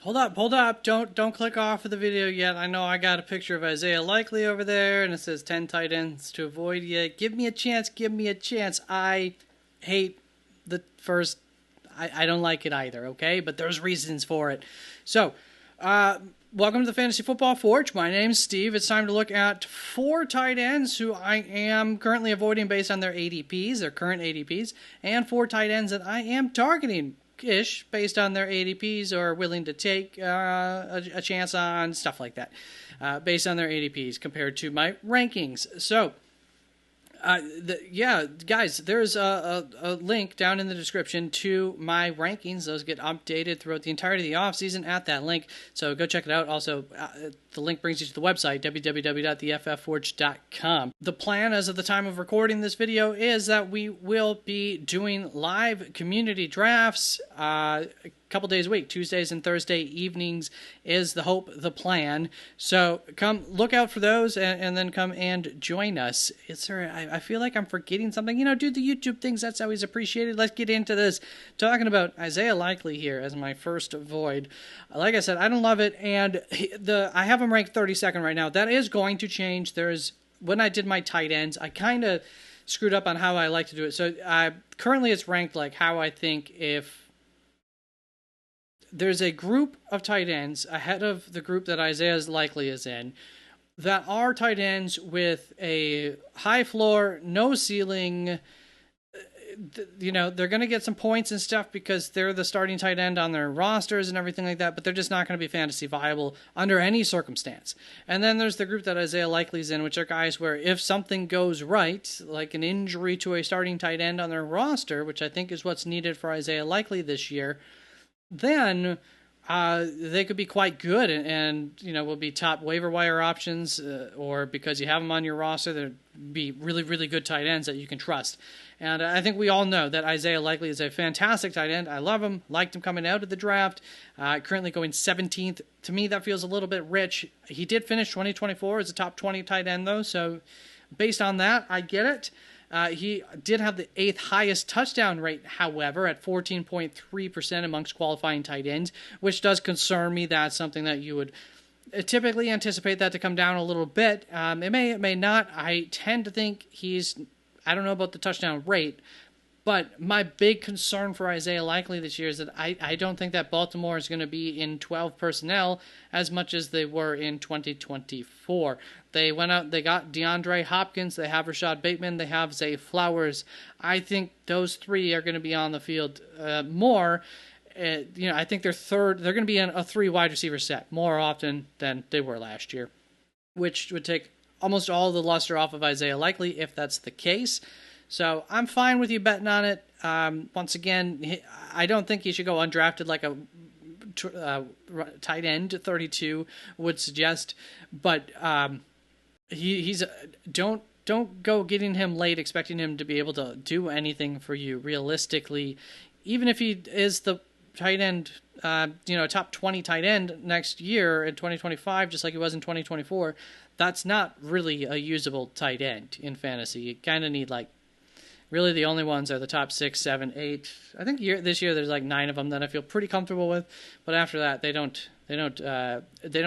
Hold up. Don't click off of the video yet. I know I got a picture of Isaiah Likely over there, and it says 10 tight ends to avoid yet. Give me a chance. I hate the first. I don't like it either, okay? But there's reasons for it. So, welcome to the Fantasy Football Forge. My name's Steve. It's time to look at 4 tight ends who I am currently avoiding based on their ADPs, their current ADPs, and 4 tight ends that I am targeting based on their ADPs or willing to take a chance on, stuff like that, based on their ADPs compared to my rankings. So, guys, there's a link down in the description to my rankings. Those get updated throughout the entirety of the offseason at that link, so go check it out. Also, the link brings you to the website, www.theFFforge.com. The plan as of the time of recording this video is that we will be doing live community drafts a couple days a week. Tuesdays and Thursday evenings is the hope, the plan. So come look out for those and then come and join us. I feel like I'm forgetting something. Do the YouTube things. That's always appreciated. Let's get into this. Talking about Isaiah Likely here as my first void. Like I said, I don't love it, and I have him ranked 32nd right now. That is going to change. When I did my tight ends, I kind of screwed up on how I like to do it. So currently it's ranked like how I think if there's a group of tight ends ahead of the group that Isaiah Likely is in that are tight ends with a high floor, no ceiling. They're going to get some points and stuff because they're the starting tight end on their rosters and everything like that, but they're just not going to be fantasy viable under any circumstance. And then there's the group that Isaiah Likely's in, which are guys where if something goes right, like an injury to a starting tight end on their roster, which I think is what's needed for Isaiah Likely this year, then they could be quite good and will be top waiver wire options, or because you have them on your roster, they'll be really, really good tight ends that you can trust. And I think we all know that Isaiah Likely is a fantastic tight end. I love him. Liked him coming out of the draft. Currently going 17th. To me, that feels a little bit rich. He did finish 2024 as a top 20 tight end, though, so based on that, I get it. He did have the 8th highest touchdown rate, however, at 14.3% amongst qualifying tight ends, which does concern me. That's something that you would typically anticipate that to come down a little bit. It may not. I tend to think I don't know about the touchdown rate, but my big concern for Isaiah Likely this year is that I don't think that Baltimore is going to be in 12 personnel as much as they were in 2024. They went out, they got DeAndre Hopkins, they have Rashad Bateman, they have Zay Flowers. I think those 3 are going to be on the field more. I think they're going to be in a 3 wide receiver set more often than they were last year, which would take almost all the luster off of Isaiah Likely if that's the case. So I'm fine with you betting on it. Once again, I don't think he should go undrafted like a tight end 32 would suggest, but don't go getting him late expecting him to be able to do anything for you realistically. Even if he is the tight end, top 20 tight end next year in 2025, just like he was in 2024, that's not really a usable tight end in fantasy. You kind of need really the only ones are the top 6, 7, 8. I think this year there's 9 of them that I feel pretty comfortable with, but after that they don't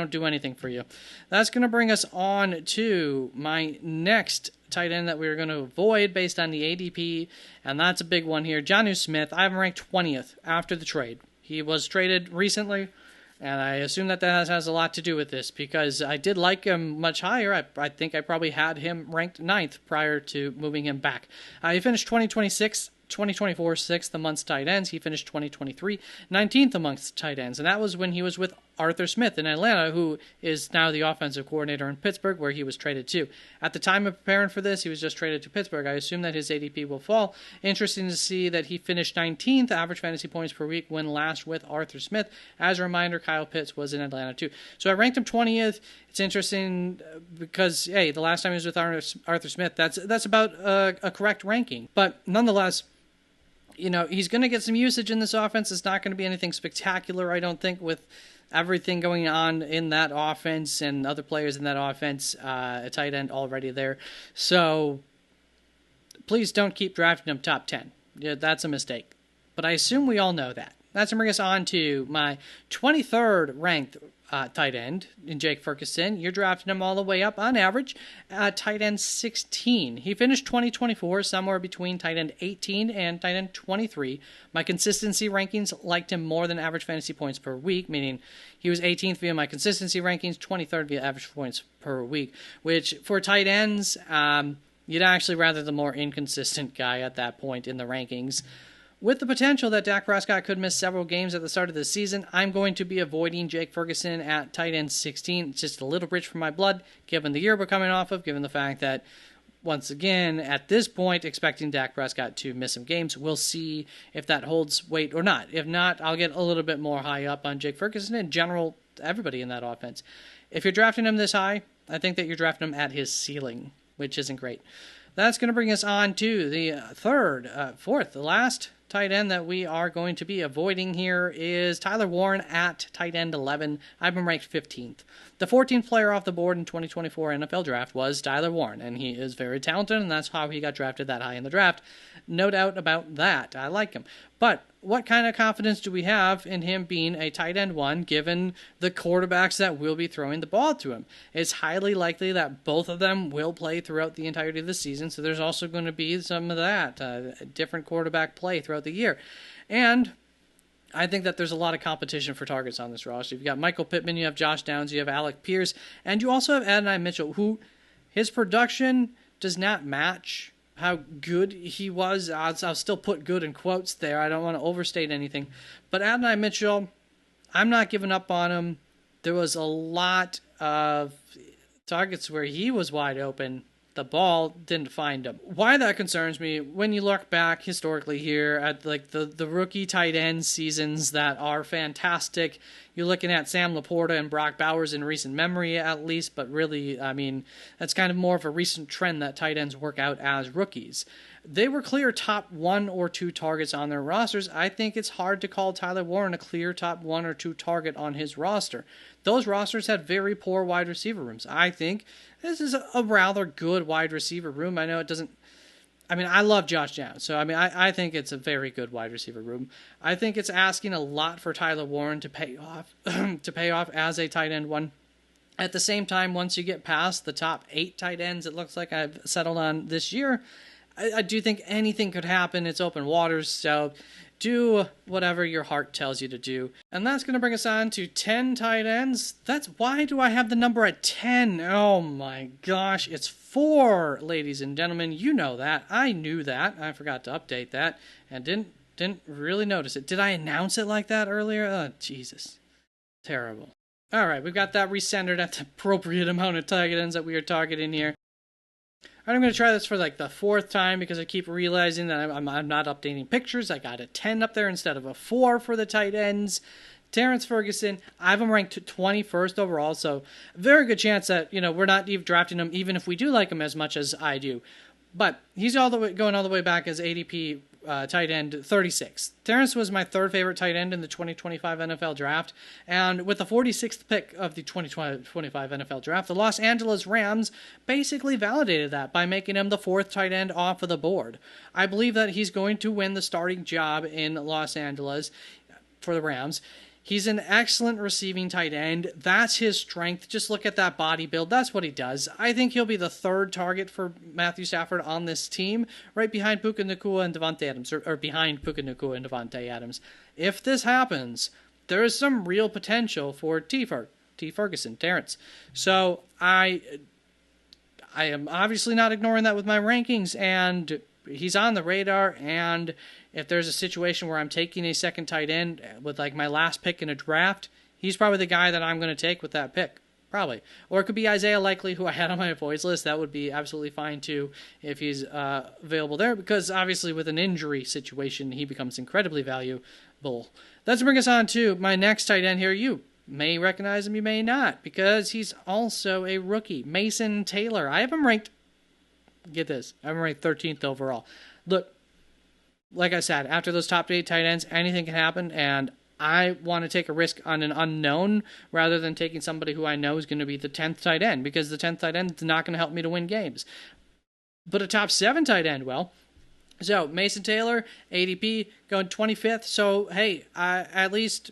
do anything for you. That's going to bring us on to my next tight end that we're going to avoid based on the ADP, and that's a big one here. Jonnu Smith, I have him ranked 20th after the trade. He was traded recently, and I assume that has a lot to do with this because I did like him much higher. I think I probably had him ranked 9th prior to moving him back. He finished 2024 6th amongst tight ends. He finished 2023 19th amongst tight ends, and that was when he was with Arthur Smith in Atlanta, who is now the offensive coordinator in Pittsburgh, where he was traded to. At the time of preparing for this, he was just traded to Pittsburgh. I assume that his ADP will fall. Interesting to see that he finished 19th average fantasy points per week when last with Arthur Smith. As a reminder, Kyle Pitts was in Atlanta too. So I ranked him 20th. It's interesting because, hey, the last time he was with Arthur Smith, that's about a correct ranking. But nonetheless, he's going to get some usage in this offense. It's not going to be anything spectacular, I don't think, with everything going on in that offense and other players in that offense, a tight end already there. So please don't keep drafting him top 10. Yeah, that's a mistake. But I assume we all know that. That's going to bring us on to my 23rd ranked tight end in Jake Ferguson. You're drafting him all the way up on average at tight end 16. He finished 2024 somewhere between tight end 18 and tight end 23. My consistency rankings liked him more than average fantasy points per week, meaning he was 18th via my consistency rankings, 23rd via average points per week, which for tight ends, you'd actually rather the more inconsistent guy at that point in the rankings. With the potential that Dak Prescott could miss several games at the start of the season, I'm going to be avoiding Jake Ferguson at tight end 16. It's just a little rich for my blood, given the year we're coming off of, given the fact that, once again, at this point, expecting Dak Prescott to miss some games. We'll see if that holds weight or not. If not, I'll get a little bit more high up on Jake Ferguson and in general, everybody in that offense. If you're drafting him this high, I think that you're drafting him at his ceiling, which isn't great. That's going to bring us on to the fourth, the last tight end that we are going to be avoiding here is Tyler Warren at tight end 11. I've been ranked 15th. The 14th player off the board in 2024 NFL draft was Tyler Warren, and he is very talented, and that's how he got drafted that high in the draft. No doubt about that. I like him. But what kind of confidence do we have in him being a tight end 1 given the quarterbacks that will be throwing the ball to him? It's highly likely that both of them will play throughout the entirety of the season, so there's also going to be some of that, different quarterback play throughout the year. And I think that there's a lot of competition for targets on this roster. You've got Michael Pittman, you have Josh Downs, you have Alec Pierce, and you also have Adonai Mitchell, who his production does not match how good he was. I'll still put good in quotes there. I don't want to overstate anything. But Adonai Mitchell, I'm not giving up on him. There was a lot of targets where he was wide open. The ball didn't find him. Why that concerns me, when you look back historically here at like the rookie tight end seasons that are fantastic, you're looking at Sam Laporta and Brock Bowers in recent memory at least, but really, I mean, that's kind of more of a recent trend that tight ends work out as rookies. They were clear top 1 or 2 targets on their rosters. I think it's hard to call Tyler Warren a clear top 1 or 2 target on his roster. Those rosters had very poor wide receiver rooms. I think this is a rather good wide receiver room. I know it doesn't... I mean, I love Josh Downs, so I think it's a very good wide receiver room. I think it's asking a lot for Tyler Warren to pay off as a tight end 1. At the same time, once you get past the top 8 tight ends, it looks like I've settled on this year, I do think anything could happen. It's open waters, so do whatever your heart tells you to do. And that's going to bring us on to 10 tight ends. Why do I have the number at 10? Oh my gosh, it's 4, ladies and gentlemen. You know that. I knew that. I forgot to update that and didn't really notice it. Did I announce it like that earlier? Oh, Jesus. Terrible. All right, we've got that recentered at the appropriate amount of tight ends that we are targeting here. All right, I'm going to try this for like the 4th time because I keep realizing that I'm not updating pictures. I got a 10 up there instead of a 4 for the tight ends. Terrance Ferguson, I have him ranked 21st overall, so very good chance that, we're not even drafting him even if we do like him as much as I do. But he's going all the way back as ADP tight end 36. Terrance was my 3rd favorite tight end in the 2025 NFL draft, and with the 46th pick of the 2025 NFL draft, the Los Angeles Rams basically validated that by making him the 4th tight end off of the board. I believe that he's going to win the starting job in Los Angeles for the Rams. He's an excellent receiving tight end. That's his strength. Just look at that body build. That's what he does. I think he'll be the 3rd target for Matthew Stafford on this team, right behind Puka Nacua and Devontae Adams, or behind Puka Nacua and Devontae Adams. If this happens, there is some real potential for T. Ferguson, Terrance. So I am obviously not ignoring that with my rankings, and he's on the radar, and if there's a situation where I'm taking a 2nd tight end with like my last pick in a draft, he's probably the guy that I'm going to take with that pick. Probably. Or it could be Isaiah Likely, who I had on my avoids list. That would be absolutely fine too if he's available there, because obviously with an injury situation, he becomes incredibly valuable. Let's bring us on to my next tight end here. You may recognize him, you may not, because he's also a rookie. Mason Taylor. I have him ranked, get this, I'm ranked 13th overall. Look, like I said, after those top 8 tight ends, anything can happen, and I want to take a risk on an unknown rather than taking somebody who I know is going to be the 10th tight end, because the 10th tight end is not going to help me to win games. But a top 7 tight end, well, So Mason Taylor, ADP, going 25th. So, hey, at least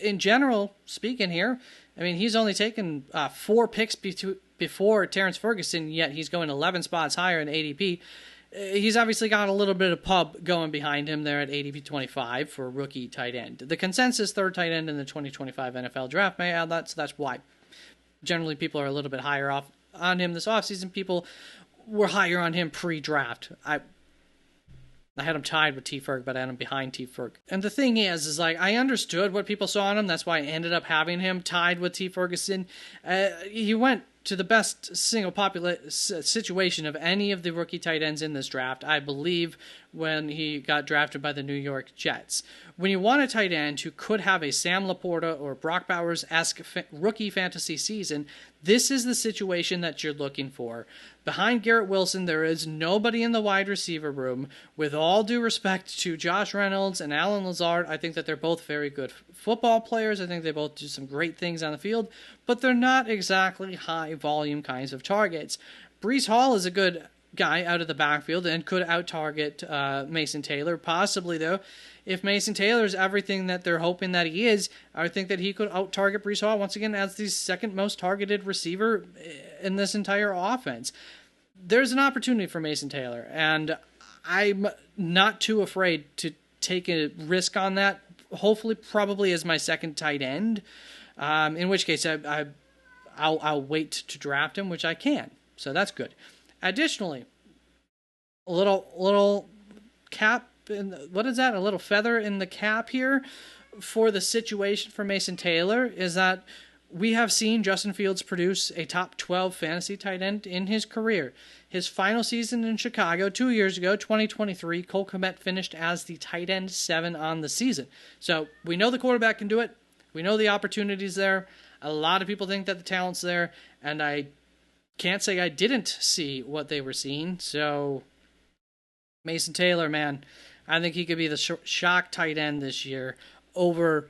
in general speaking here, I mean, he's only taken 4 picks before Terrance Ferguson, yet he's going 11 spots higher in ADP. He's obviously got a little bit of pub going behind him there at ADP 25 for rookie tight end. The consensus third tight end in the 2025 NFL draft, may I add that, so that's why generally people are a little bit higher off on him this offseason. People were higher on him pre-draft. I had him tied with T. Ferg, but I had him behind T. Ferg. And the thing is like, I understood what people saw on him. That's why I ended up having him tied with T. Ferguson. He went to the best single situation of any of the rookie tight ends in this draft, I believe, when he got drafted by the New York Jets. When you want a tight end who could have a Sam Laporta or Brock Bowers-esque rookie fantasy season, this is the situation that you're looking for. Behind Garrett Wilson, there is nobody in the wide receiver room. With all due respect to Josh Reynolds and Alan Lazard, I think that they're both very good football players. I think they both do some great things on the field, but they're not exactly high-volume kinds of targets. Breece Hall is a good guy out of the backfield and could out-target Mason Taylor. Possibly, though, if Mason Taylor is everything that they're hoping that he is, I think that he could out-target Breece Hall once again as the second most targeted receiver in this entire offense. There's an opportunity for Mason Taylor, and I'm not too afraid to take a risk on that. Hopefully, probably as my second tight end, in which case I'll wait to draft him, which I can. So that's good. Additionally, a little cap, what is that? A little feather in the cap here for the situation for Mason Taylor is that we have seen Justin Fields produce a top 12 fantasy tight end in his career. His final season in Chicago 2 years ago, 2023, Cole Kmet finished as the tight end 7 on the season. So we know the quarterback can do it. We know the opportunity's there. A lot of people think that the talent's there, and I can't say I didn't see what they were seeing. So Mason Taylor, man, I think he could be the shock tight end this year over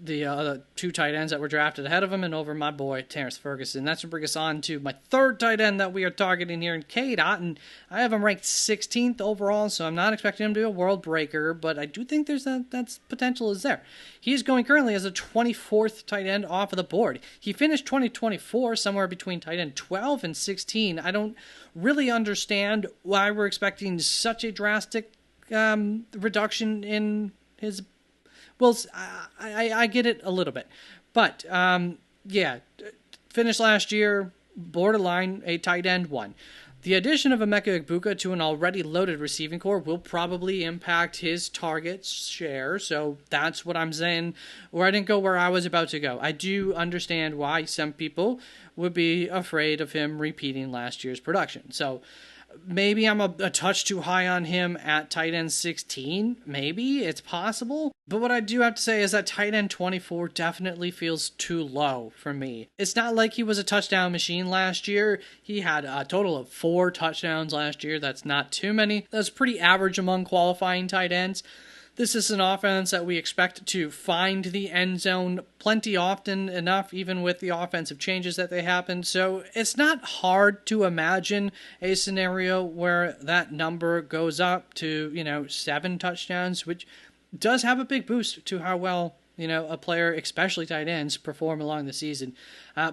the other 2 tight ends that were drafted ahead of him and over my boy, Terrance Ferguson. That's going to bring us on to my third tight end that we are targeting here in Cade Otton. I have him ranked 16th overall, so I'm not expecting him to be a world breaker, but I do think that's potential is there. He's going currently as a 24th tight end off of the board. He finished 2024 somewhere between tight end 12 and 16. I don't really understand why we're expecting such a drastic reduction in his. Well, I get it a little bit. But, yeah, finished last year, borderline a tight end 1. The addition of Emeka Egbuka to an already loaded receiving core will probably impact his target share. So that's what I'm saying, where I didn't go where I was about to go. I do understand why some people would be afraid of him repeating last year's production. So maybe I'm a touch too high on him at tight end 16. Maybe. It's possible. But what I do have to say is that tight end 24 definitely feels too low for me. It's not like he was a touchdown machine last year. He had a total of 4 touchdowns last year. That's not too many. That's pretty average among qualifying tight ends. This is an offense that we expect to find the end zone plenty often enough, even with the offensive changes that they happen. So it's not hard to imagine a scenario where that number goes up to, 7 touchdowns, which does have a big boost to how well, a player, especially tight ends, perform along the season.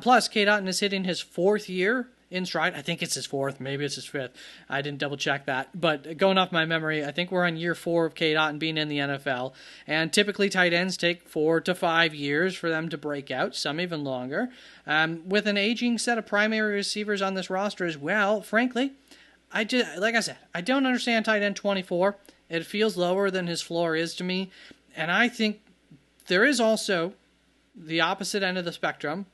Plus, Cade Otton is hitting his 4th year in stride. I think it's his 4th, maybe it's his 5th. I didn't double check that. But going off my memory, I think we're on year 4 of Cade Otton being in the NFL. And typically tight ends take 4 to 5 years for them to break out, some even longer. With an aging set of primary receivers on this roster as well, frankly, like I said, I don't understand tight end 24. It feels lower than his floor is to me. And I think there is also the opposite end of the spectrum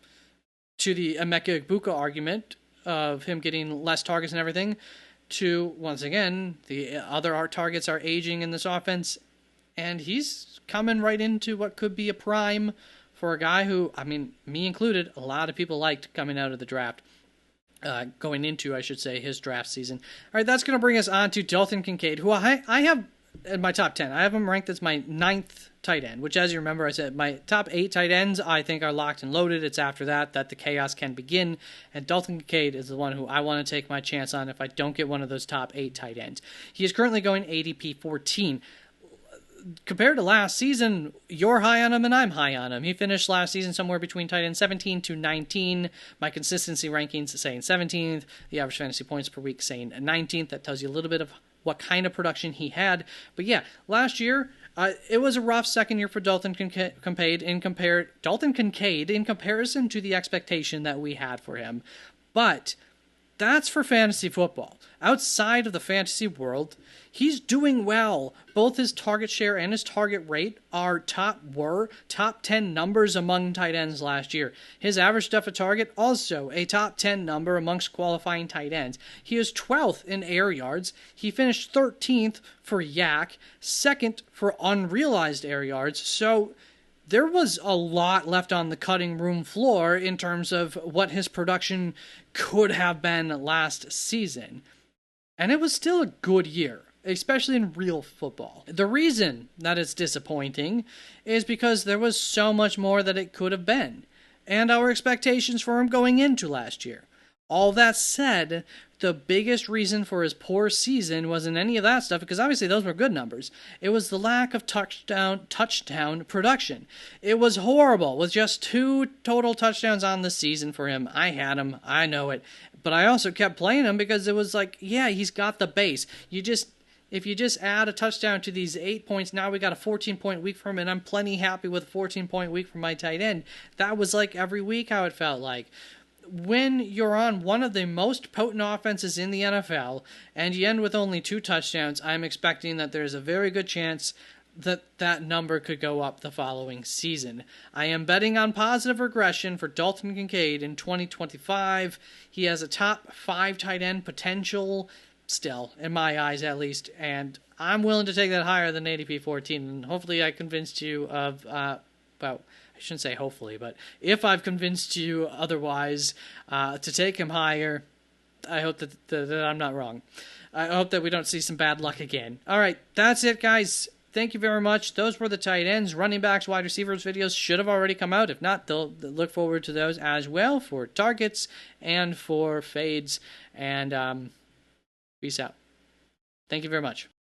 to the Emeka Egbuka argument of him getting less targets and everything, to, once again, the other art targets are aging in this offense, and he's coming right into what could be a prime for a guy who, me included, a lot of people liked coming out of the draft. Going into, I should say, his draft season. All right, that's going to bring us on to Dalton Kincaid, who I have in my top 10. I have him ranked as my 9th tight end, which, as you remember, I said my top 8 tight ends I think are locked and loaded. It's after that the chaos can begin, and Dalton Kincaid is the one who I want to take my chance on if I don't get one of those top 8 tight ends. He is currently going ADP 14. Compared to last season, you're high on him and I'm high on him. He finished last season somewhere between tight end 17 to 19. My consistency rankings saying 17th. The average fantasy points per week saying 19th. That tells you a little bit of what kind of production he had. But yeah, last year, it was a rough second year for Dalton Kincaid in comparison to the expectation that we had for him. But that's for fantasy football. Outside of the fantasy world, he's doing well. Both his target share and his target rate are top 10 numbers among tight ends last year. His average depth of target, also a top 10 number amongst qualifying tight ends. He is 12th in air yards. He finished 13th for yak, 2nd for unrealized air yards. So there was a lot left on the cutting room floor in terms of what his production could have been last season. And it was still a good year, especially in real football. The reason that it's disappointing is because there was so much more that it could have been, and our expectations for him going into last year. All that said, the biggest reason for his poor season wasn't any of that stuff, because obviously those were good numbers. It was the lack of touchdown production. It was horrible, with just 2 total touchdowns on the season for him. I had him, I know it. But I also kept playing him because it was like, yeah, he's got the base. If you just add a touchdown to these 8 points, now we got a 14-point week from him, and I'm plenty happy with a 14-point week for my tight end. That was like every week how it felt like. When you're on one of the most potent offenses in the NFL, and you end with only 2 touchdowns, I'm expecting that there's a very good chance that number could go up the following season. I am betting on positive regression for Dalton Kincaid in 2025. He has a top 5 tight end potential, still, in my eyes at least, and I'm willing to take that higher than ADP 14, and hopefully I convinced you of, I shouldn't say hopefully, but if I've convinced you otherwise to take him higher, I hope that I'm not wrong. I hope that we don't see some bad luck again. All right, that's it, guys. Thank you very much. Those were the tight ends. Running backs, wide receivers videos should have already come out. If not, they'll look forward to those as well for targets and for fades. And peace out. Thank you very much.